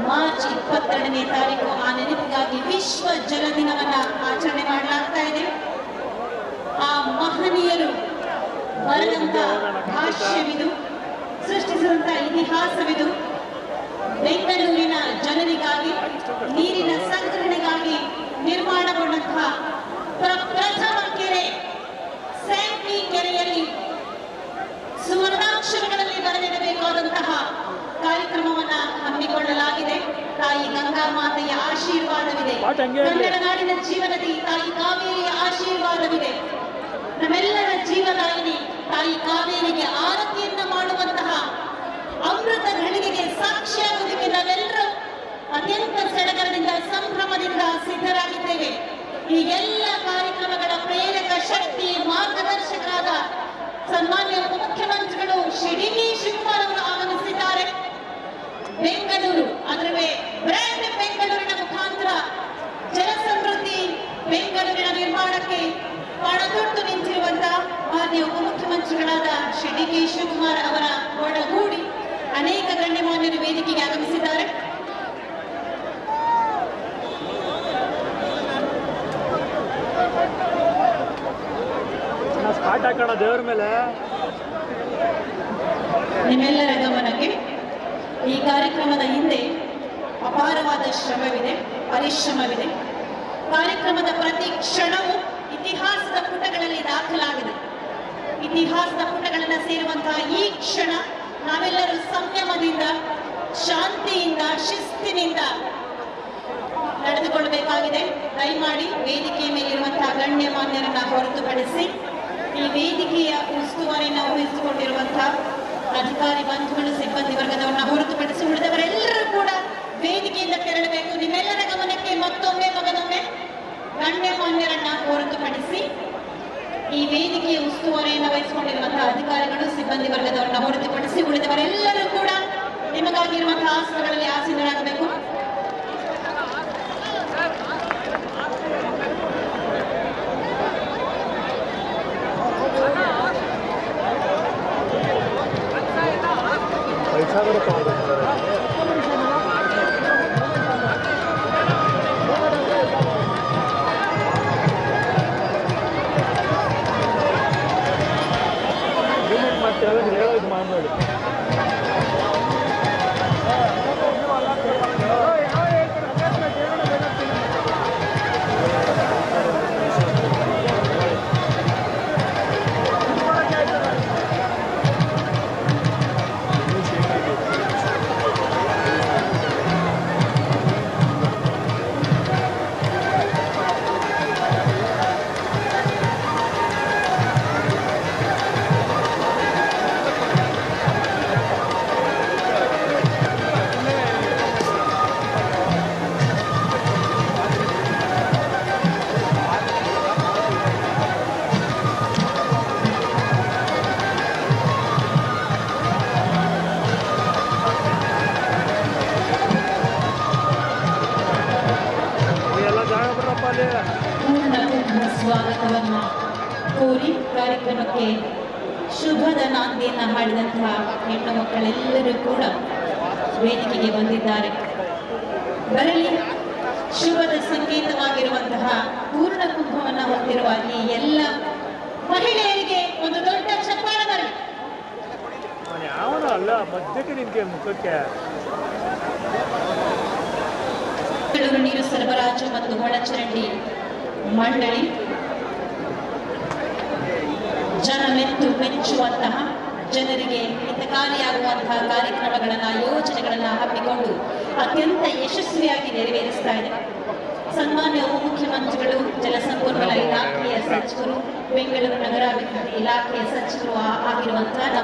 March 22ನೇ ತಾರೀಕು ಆ ನೆನಪಿಗಾಗಿ ವಿಶ್ವ ಜಲ ದಿನವನ್ನ ಆಚರಣೆ ಮಾಡಲಾಗ್ತಾ ಇದೆ. ಆ ಮಹನೀಯರು ಬರೆದಂತ ಭಾಷ್ಯವಿದು, ಸೃಷ್ಟಿಸಿದಂತ ಇತಿಹಾಸವಿದು. ಬೆಂಗಳೂರಿನ ಜನರಿಗಾಗಿ ನೀರಿನ ಸಂಗ್ರಹಣೆಗಾಗಿ ನಿರ್ಮಾಣಗೊಂಡಂತಹ ಪ್ರಥಮ ಕೆರೆ ಸ್ಯಾಂಪಿ ಕೆರೆಯಲ್ಲಿ ಸುವರ್ಣಾಕ್ಷರಗಳಲ್ಲಿ ಬರೆದಿಡಬೇಕಾದಂತಹ ಕಾರ್ಯಕ್ರಮವನ್ನ ಹಮ್ಮಿಕೊಳ್ಳಲಾಗಿದೆ. ತಾಯಿ ಗಂಗಾ ಮಾತೆಯ ಆಶೀರ್ವಾದವಿದೆ, ಕನ್ನಡ ನಾಡಿನ ಜೀವನದಿ ತಾಯಿ ಕಾವೇರಿಯ ಆಶೀರ್ವಾದವಿದೆ. ನಮ್ಮೆಲ್ಲರ ಜೀವದಾಯಿನಿ ತಾಯಿ ಕಾವೇರಿಗೆ ಆರತಿಯನ್ನ ಮಾಡುವಂತಹ ಅಮೃತ ಘಳಿಗೆಗೆ ಸಾಕ್ಷಿಯಾಗುವುದಕ್ಕೆ ನಾವೆಲ್ಲರೂ ಅತ್ಯಂತ ಸಡಗರದಿಂದ ಸಂಭ್ರಮದಿಂದ ಸಿದ್ಧರಾಗಿದ್ದೇವೆ. ಈ ಎಲ್ಲ ಕಾರ್ಯಕ್ರಮಗಳ ಪ್ರೇರಕ ಶಕ್ತಿ ಮಾರ್ಗದರ್ಶಕರಾದ ಸನ್ಮಾನ್ಯ ಮುಖ್ಯಮಂತ್ರಿಗಳು ಶ್ರೀ ಡಿ ಶಿವಕುಮಾರ್ ಅವರು ಆಗಮಿಸಿದ್ದಾರೆ. ಬೆಂಗಳೂರು ಅದರವೇ ಬ್ರ್ಯಾಂಡ್ ಬೆಂಗಳೂರಿನ ಮುಖಾಂತರ ಜಲಸಮೃದ್ಧಿ ಬೆಂಗಳೂರಿನ ನಿರ್ಮಾಣಕ್ಕೆ ಪಣತೊಟ್ಟು ನಿಂತಿರುವಂತಹ ಮಾನ್ಯ ಉಪಮುಖ್ಯಮಂತ್ರಿಗಳಾದ ಶ್ರೀ ಡಿ ಕೆ ಶಿವಕುಮಾರ್ ಅವರ ಒಡಗೂಡಿ ಅನೇಕ ಗಣ್ಯಮಾನ್ಯರು ವೇದಿಕೆಗೆ ಆಗಮಿಸಿದ್ದಾರೆ. ದೇವರ ಮೇಲೆ ನಿಮ್ಮೆಲ್ಲರ ಗಮನಕ್ಕೆ ಈ ಕಾರ್ಯಕ್ರಮದ ಹಿಂದೆ ಅಪಾರವಾದ ಶ್ರಮವಿದೆ, ಪರಿಶ್ರಮವಿದೆ. ಕಾರ್ಯಕ್ರಮದ ಪ್ರತಿ ಕ್ಷಣವೂ ಇತಿಹಾಸದ ಪುಟಗಳಲ್ಲಿ ದಾಖಲಾಗಿದೆ. ಇತಿಹಾಸದ ಪುಟಗಳನ್ನು ಸೇರುವಂತಹ ಈ ಕ್ಷಣ ನಾವೆಲ್ಲರೂ ಸಂಯಮದಿಂದ, ಶಾಂತಿಯಿಂದ, ಶಿಸ್ತಿನಿಂದ ನಡೆದುಕೊಳ್ಳಬೇಕಾಗಿದೆ. ದಯಮಾಡಿ ವೇದಿಕೆಯ ಮೇಲಿರುವಂತಹ ಗಣ್ಯಮಾನ್ಯರನ್ನ ಹೊರತುಪಡಿಸಿ ಈ ವೇದಿಕೆಯ ಉಸ್ತುವಾರಿಯನ್ನು ವಹಿಸಿಕೊಂಡಿರುವಂತಹ ಅಧಿಕಾರಿ ಬಂಧುಗಳು, ಸಿಬ್ಬಂದಿ ವರ್ಗದವರನ್ನ ಹೊರತುಪಡಿಸಿ ಉಳಿದವರೆಲ್ಲರೂ ಕೂಡ ವೇದಿಕೆಯಿಂದ ತೆರಳಬೇಕು. ನಿಮ್ಮೆಲ್ಲರ ಗಮನಕ್ಕೆ ಮತ್ತೊಮ್ಮೆ ಗಣ್ಯಮಾನ್ಯರನ್ನ ಹೊರತುಪಡಿಸಿ ಈ ವೇದಿಕೆಯ ಉಸ್ತುವಾರಿಯನ್ನು ವಹಿಸಿಕೊಂಡಿರುವಂತಹ ಅಧಿಕಾರಿಗಳು, ಸಿಬ್ಬಂದಿ ವರ್ಗದವರನ್ನ ಹೊರತುಪಡಿಸಿ ಉಳಿದವರೆಲ್ಲರೂ ಕೂಡ ನಿಮಗಾಗಿರುವಂತಹ ಆಸನಗಳಲ್ಲಿ ಆಸೀನರಾಗಬೇಕು. ಸ್ವಾಗತವನ್ನ ಕೋರಿ ಕಾರ್ಯಕ್ರಮಕ್ಕೆ ಶುಭದ ನಾಂದಿಯನ್ನ ಹಾಡಿದಂತಹ ಹೆಣ್ಣು ಮಕ್ಕಳೆಲ್ಲರೂ ಕೂಡ ವೇದಿಕೆಗೆ ಬಂದಿದ್ದಾರೆ. ಬರಲಿ ಶುಭದ ಸಂಕೇತವಾಗಿರುವಂತಹ ಪೂರ್ಣ ಕುಂಭವನ್ನ ಹೊಂದಿರುವ ಈ ಎಲ್ಲ ಮಹಿಳೆಯರಿಗೆ ಒಂದು ದೊಡ್ಡ ಚಪ್ಪಾಳೆ ಬರಲಿ. ಬೆಂಗಳೂರು ನೀರು ಸರಬರಾಜು ಮತ್ತು ಒಳಚರಂಡಿ ಮಂಡಳಿ ಜನಮೆತ್ತು ಮೆಚ್ಚುವಂತಹ, ಜನರಿಗೆ ಹಿತಕಾರಿಯಾಗುವಂತಹ ಕಾರ್ಯಕ್ರಮಗಳನ್ನ, ಯೋಜನೆಗಳನ್ನ ಹಮ್ಮಿಕೊಂಡು ಅತ್ಯಂತ ಯಶಸ್ವಿಯಾಗಿ ನೆರವೇರಿಸ್ತಾ ಇದೆ. ಸನ್ಮಾನ್ಯ ಉಪಮುಖ್ಯಮಂತ್ರಿಗಳು, ಜಲಸಂಪನ್ಮೂಲ ಇಲಾಖೆಯ ಸಚಿವರು, ಬೆಂಗಳೂರು ನಗರಾಭಿವೃದ್ಧಿ ಇಲಾಖೆಯ ಸಚಿವರು ಆಗಿರುವಂತಹ